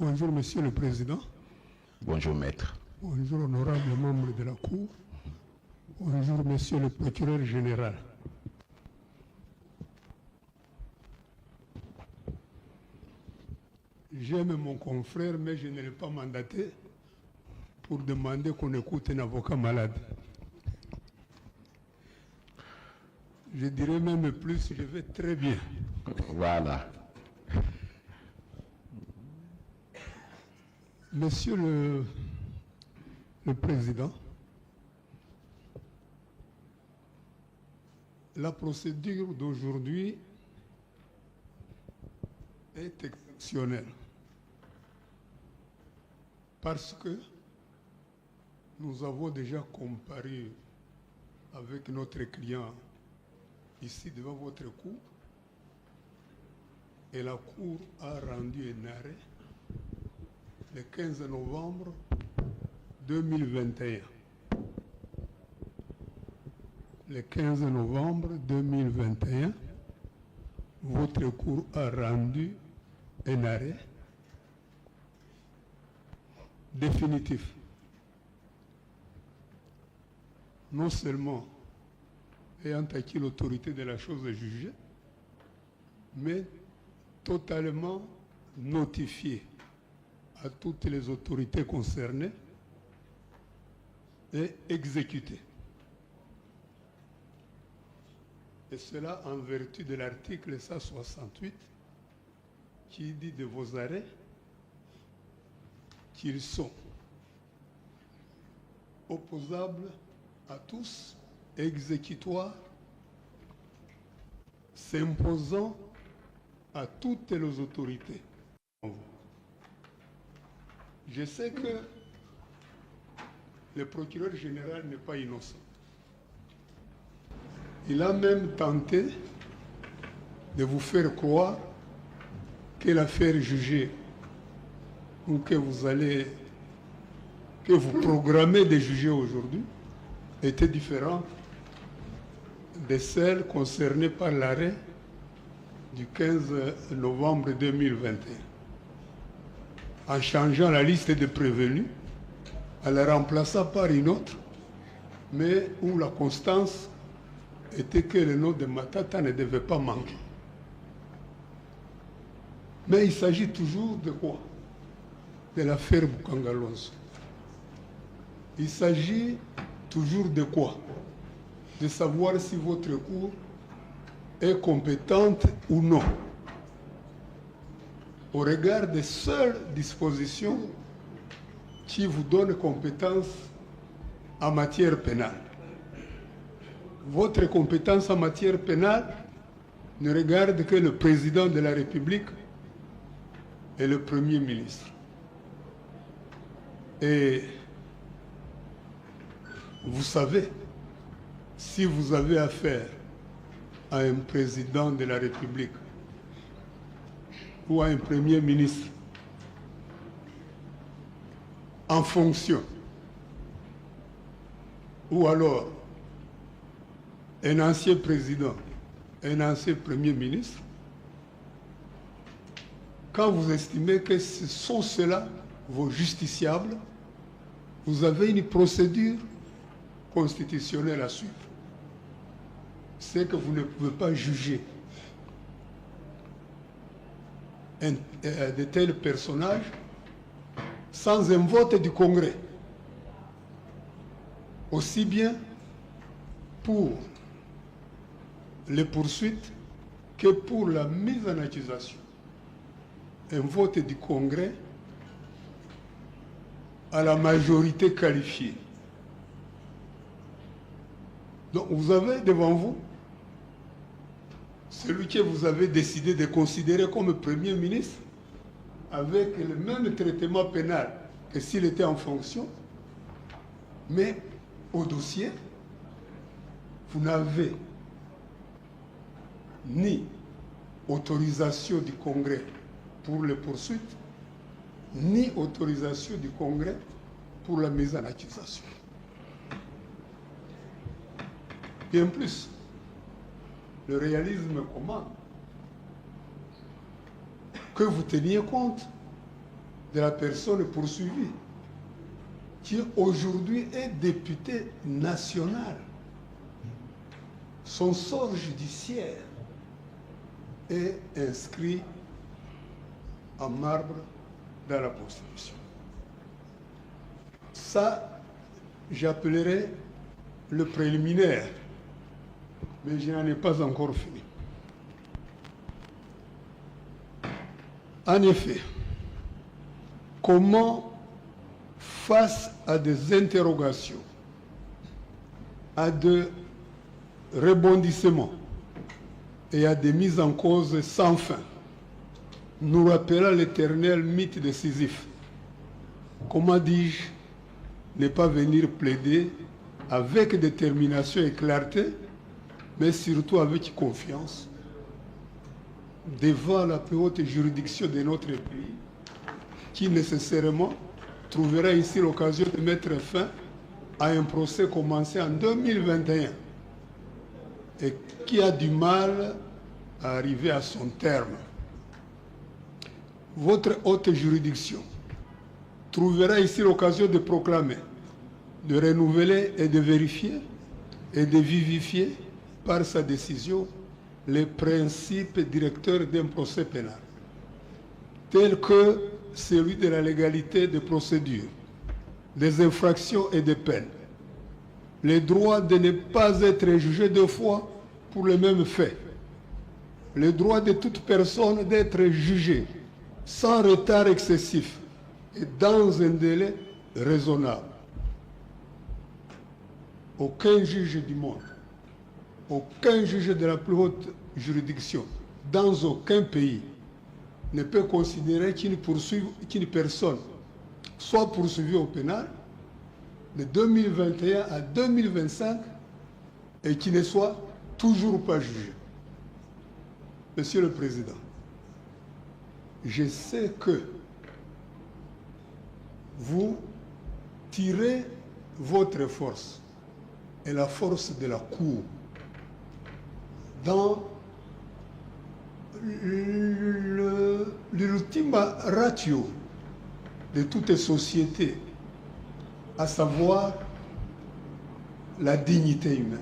Bonjour, Monsieur le Président. Bonjour, Maître. Bonjour, honorable membre de la Cour. Bonjour, Monsieur le Procureur général. J'aime mon confrère, mais je ne l'ai pas mandaté pour demander qu'on écoute un avocat malade. Je dirais même plus, je vais très bien. Voilà. Monsieur le Président, la procédure d'aujourd'hui est exceptionnelle parce que nous avons déjà comparé avec notre client ici devant votre cour et la Cour a rendu un arrêt le 15 novembre 2021. Le 15 novembre 2021, votre Cour a rendu un arrêt définitif. Non seulement ayant acquis l'autorité de la chose jugée, mais totalement notifié à toutes les autorités concernées et exécuté. Et cela en vertu de l'article 168 qui dit de vos arrêts qu'ils sont opposables à tous, exécutoires, s'imposant à toutes les autorités. Je sais que le procureur général n'est pas innocent. Il a même tenté de vous faire croire que l'affaire jugée ou que vous programmez de juger aujourd'hui était différente de celle concernée par l'arrêt du 15 novembre 2021. En changeant la liste de prévenus, en la remplaçant par une autre, mais où la constance était que le nom de Matata ne devait pas manquer. Mais il s'agit toujours de quoi? De l'affaire Boukangalonzo. Il s'agit toujours de quoi? De savoir si votre cour est compétente ou non, au regard des seules dispositions qui vous donnent compétence en matière pénale. Votre compétence en matière pénale ne regarde que le président de la République et le Premier ministre. Et vous savez, si vous avez affaire à un président de la République ou à un Premier ministre en fonction, ou alors un ancien président, un ancien Premier ministre, quand vous estimez que ce sont ceux-là vos justiciables, vous avez une procédure constitutionnelle à suivre. C'est que vous ne pouvez pas juger de tels personnages sans un vote du Congrès, aussi bien pour les poursuites que pour la mise en accusation. Un vote du Congrès à la majorité qualifiée. Donc vous avez devant vous celui que vous avez décidé de considérer comme Premier ministre avec le même traitement pénal que s'il était en fonction, mais au dossier, vous n'avez ni autorisation du Congrès pour les poursuites, ni autorisation du Congrès pour la mise en accusation. Bien plus, le réalisme commande que vous teniez compte de la personne poursuivie, qui aujourd'hui est député national. Son sort judiciaire est inscrit en marbre dans la Constitution. Ça, j'appellerais le préliminaire, mais je n'en ai pas encore fini. En effet, comment, face à des interrogations, à des rebondissements et à des mises en cause sans fin, nous rappelant l'éternel mythe de Sisyphe, comment dis-je, ne pas venir plaider avec détermination et clarté, mais surtout avec confiance, devant la plus haute juridiction de notre pays, qui nécessairement trouvera ici l'occasion de mettre fin à un procès commencé en 2021 et qui a du mal à arriver à son terme. Votre haute juridiction trouvera ici l'occasion de proclamer, de renouveler et de vérifier et de vivifier par sa décision les principes directeurs d'un procès pénal, tels que celui de la légalité des procédures, des infractions et des peines, le droit de ne pas être jugé deux fois pour le même fait, le droit de toute personne d'être jugée sans retard excessif et dans un délai raisonnable. Aucun juge du monde, aucun juge de la plus haute juridiction, dans aucun pays, ne peut considérer qu'une personne soit poursuivie au pénal de 2021 à 2025 et qui ne soit toujours pas jugée. Monsieur le Président, je sais que vous tirez votre force et la force de la Cour dans l'ultima ratio de toute société, à savoir la dignité humaine,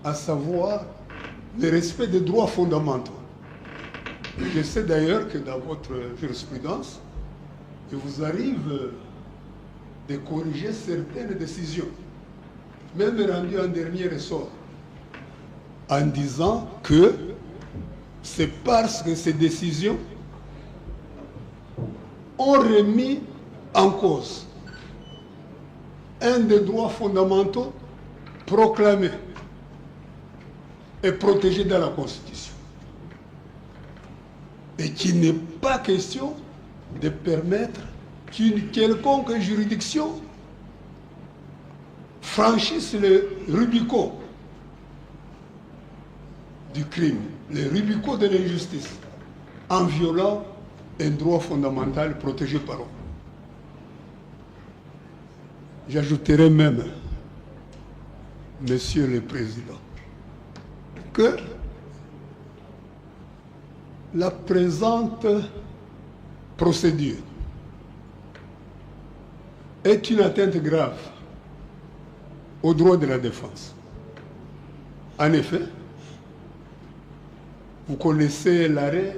à savoir le respect des droits fondamentaux. Je sais d'ailleurs que dans votre jurisprudence, il vous arrive de corriger certaines décisions, même rendues en dernier ressort, en disant que c'est parce que ces décisions ont remis en cause un des droits fondamentaux proclamés et protégés dans la Constitution. Et qu'il n'est pas question de permettre qu'une quelconque juridiction franchisse le Rubicon du crime, le Rubicon de l'injustice, en violant un droit fondamental protégé par eux. J'ajouterai même, Monsieur le Président, que la présente procédure est une atteinte grave aux droits de la défense. En effet, vous connaissez l'arrêt,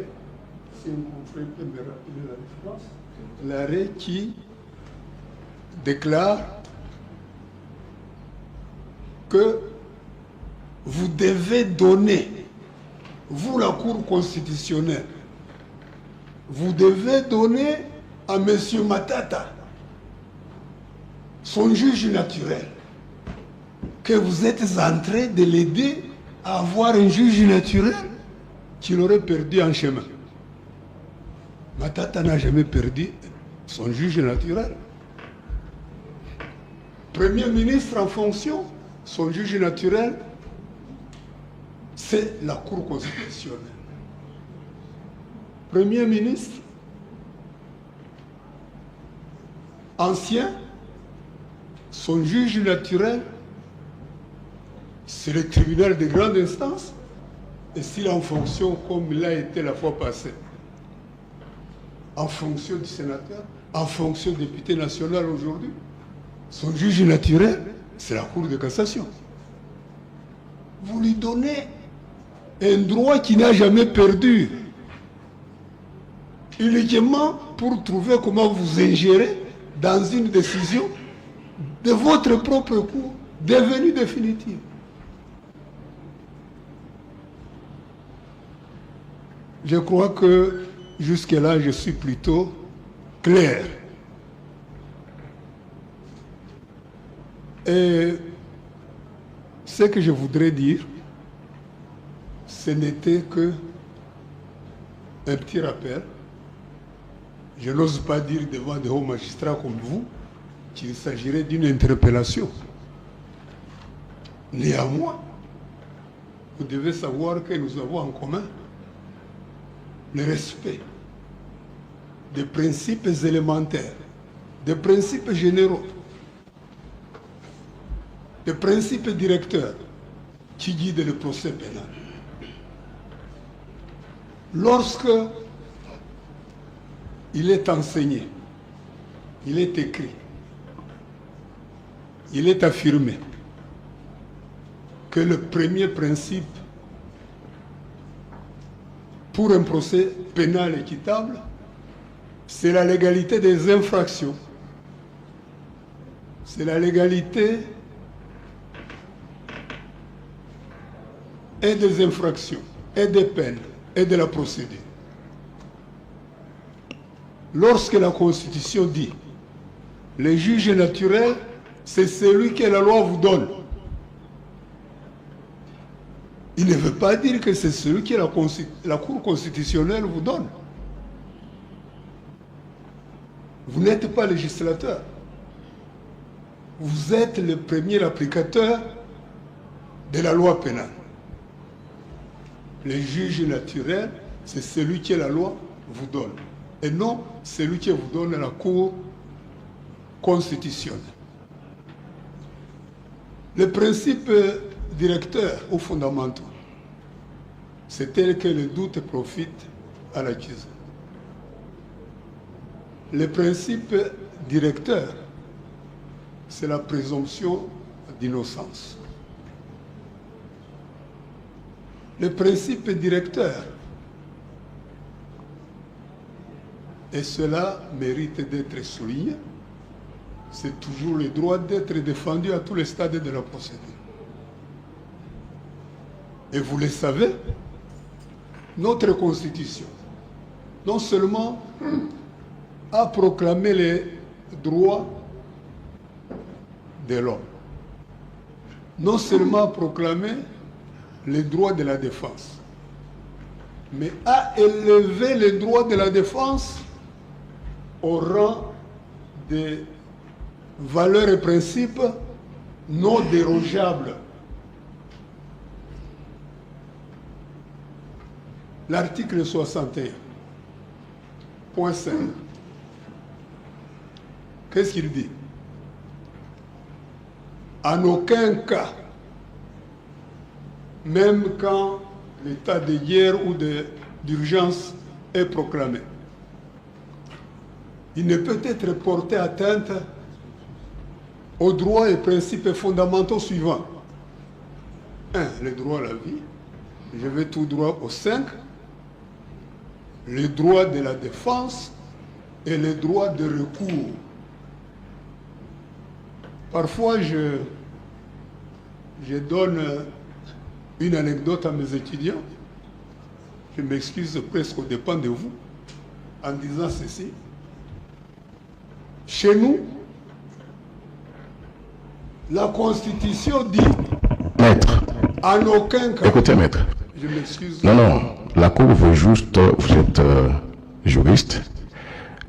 si vous pouvez me rappeler la référence, l'arrêt qui déclare que vous devez donner, vous la Cour constitutionnelle, vous devez donner à M. Matata, son juge naturel, que vous êtes en train de l'aider à avoir un juge naturel qu'il aurait perdu en chemin. Matata n'a jamais perdu son juge naturel. Premier ministre en fonction, son juge naturel, c'est la Cour constitutionnelle. Premier ministre, ancien, son juge naturel, c'est le tribunal de grande instance, et s'il est en fonction comme il a été la fois passée, en fonction du sénateur, en fonction de député national aujourd'hui, son juge naturel, c'est la Cour de cassation. Vous lui donnez un droit qui n'a jamais perdu, uniquement pour trouver comment vous ingérer dans une décision de votre propre cours devenue définitive. Je crois que jusque-là, je suis plutôt clair. Et ce que je voudrais dire, ce n'était que un petit rappel. Je n'ose pas dire devant des hauts magistrats comme vous qu'il s'agirait d'une interpellation. Néanmoins, vous devez savoir que nous avons en commun le respect des principes élémentaires, des principes généraux, des principes directeurs qui guident le procès pénal. Lorsque il est enseigné, il est écrit, il est affirmé que le premier principe pour un procès pénal équitable, c'est la légalité des infractions. C'est la légalité et des infractions, et des peines, et de la procédure. Lorsque la Constitution dit « le juge naturel, c'est celui que la loi vous donne », il ne veut pas dire que c'est celui que la Cour constitutionnelle vous donne. Vous n'êtes pas législateur. Vous êtes le premier applicateur de la loi pénale. Le juge naturel, c'est celui que la loi vous donne. Et non celui que vous donne la Cour constitutionnelle. Le principe directeur ou fondamentaux, c'est tel que le doute profite à l'accusé. Le principe directeur, c'est la présomption d'innocence. Le principe directeur, et cela mérite d'être souligné, c'est toujours le droit d'être défendu à tous les stades de la procédure. Et vous le savez, notre Constitution, non seulement a proclamé les droits de l'homme, non seulement a proclamé les droits de la défense, mais a élevé les droits de la défense au rang des valeurs et principes non dérogeables. L'article 61, point 5. Qu'est-ce qu'il dit? En aucun cas, même quand l'état de guerre ou d'urgence est proclamé, il ne peut être porté atteinte aux droits et principes fondamentaux suivants. 1. Le droit à la vie. Je vais tout droit au 5. Les droits de la défense et les droits de recours. Parfois, je donne une anecdote à mes étudiants. Je m'excuse presque aux dépens de vous en disant ceci. Chez nous, la Constitution dit... Maître, en aucun cas... écoutez, maître. Je m'excuse. Non, la Cour veut juste, vous êtes juriste,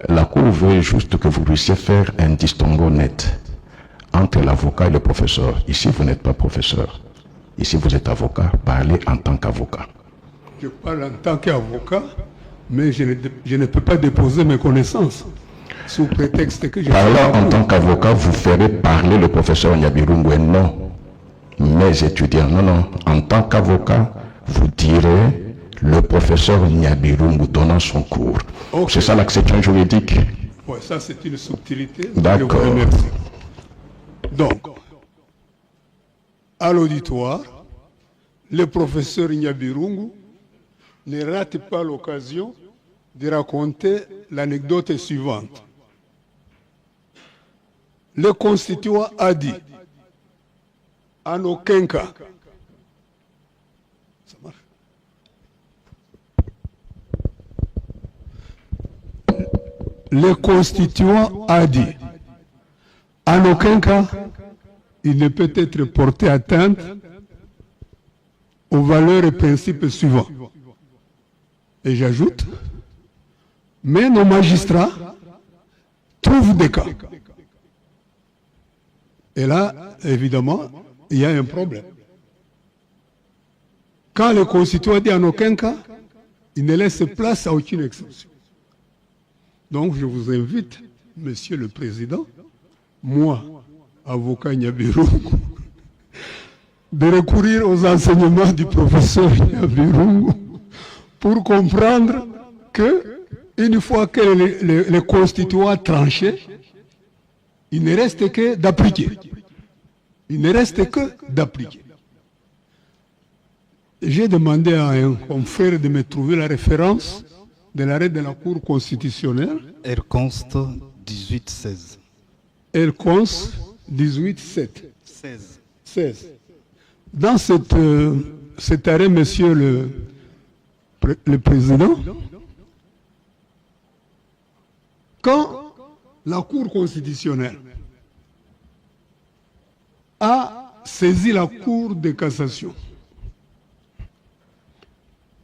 la Cour veut juste que vous puissiez faire un distinguo net entre l'avocat et le professeur. Ici, vous n'êtes pas professeur. Ici, vous êtes avocat. Parlez en tant qu'avocat. Je parle en tant qu'avocat, mais je ne peux pas déposer mes connaissances sous prétexte que je... Parlant en tant qu'avocat, vous ferez parler le professeur Nyabirungu et non mes étudiants. Non, en tant qu'avocat, vous direz le professeur Nyabirungu donnant son cours. Okay. C'est ça l'acception juridique. Ouais, ça c'est une subtilité. D'accord. Je vous remercie. Donc, à l'auditoire, le professeur Nyabirungu ne rate pas l'occasion de raconter l'anecdote suivante. Le constituant a dit, en aucun cas, ça marche. Le constituant a dit, en aucun cas, il ne peut être porté atteinte aux valeurs et principes suivants. Et j'ajoute, mais nos magistrats trouvent des cas. Et là, évidemment, il y a un problème. Quand le constituant dit en aucun cas, il ne laisse place à aucune exception. Donc je vous invite, Monsieur le Président, moi, avocat Nyabirungu, de recourir aux enseignements du professeur Nyabirungu pour comprendre que, une fois que le constituant a tranché, il ne reste que d'appliquer. Il ne reste que d'appliquer. J'ai demandé à un confrère de me trouver la référence de l'arrêt de la Cour constitutionnelle. Elle conste 18-16. Elle conste 18-7. 16. 16. Dans cet arrêt, Monsieur le Président, quand la Cour constitutionnelle a saisi la Cour de cassation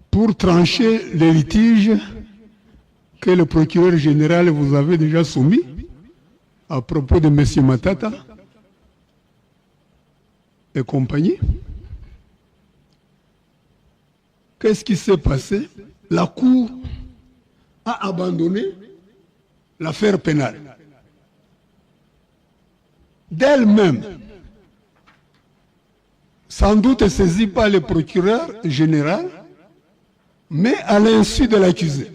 pour trancher les litiges que le procureur général vous avait déjà soumis à propos de M. Matata et compagnie, qu'est-ce qui s'est passé? La Cour a abandonné l'affaire pénale. D'elle-même, sans doute saisie par le procureur général, mais à l'insu de l'accusé.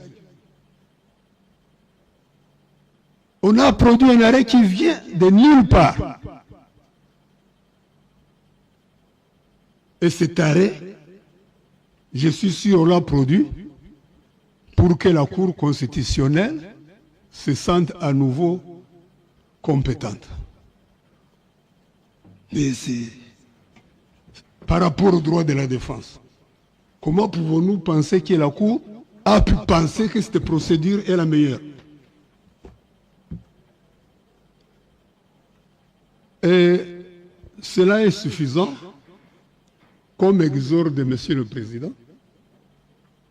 On a produit un arrêt qui vient de nulle part. Et cet arrêt, je suis sûr, on l'a produit pour que la Cour constitutionnelle se sente à nouveau compétente. Mais c'est par rapport au droit de la défense. Comment pouvons-nous penser que la Cour a pu penser que cette procédure est la meilleure? Et cela est suffisant comme exorde de Monsieur le Président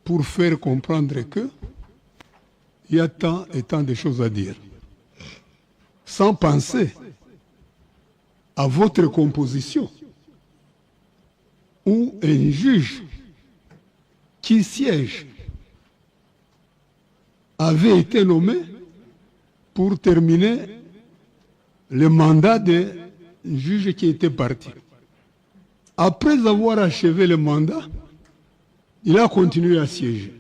pour faire comprendre que il y a tant et tant de choses à dire. Sans penser à votre composition où un juge qui siège avait été nommé pour terminer le mandat d'un juge qui était parti. Après avoir achevé le mandat, il a continué à siéger.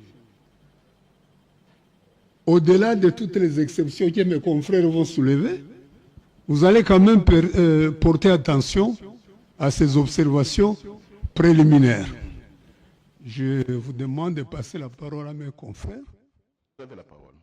Au-delà de toutes les exceptions que mes confrères vont soulever, vous allez quand même porter attention à ces observations préliminaires. Je vous demande de passer la parole à mes confrères. Vous avez la parole.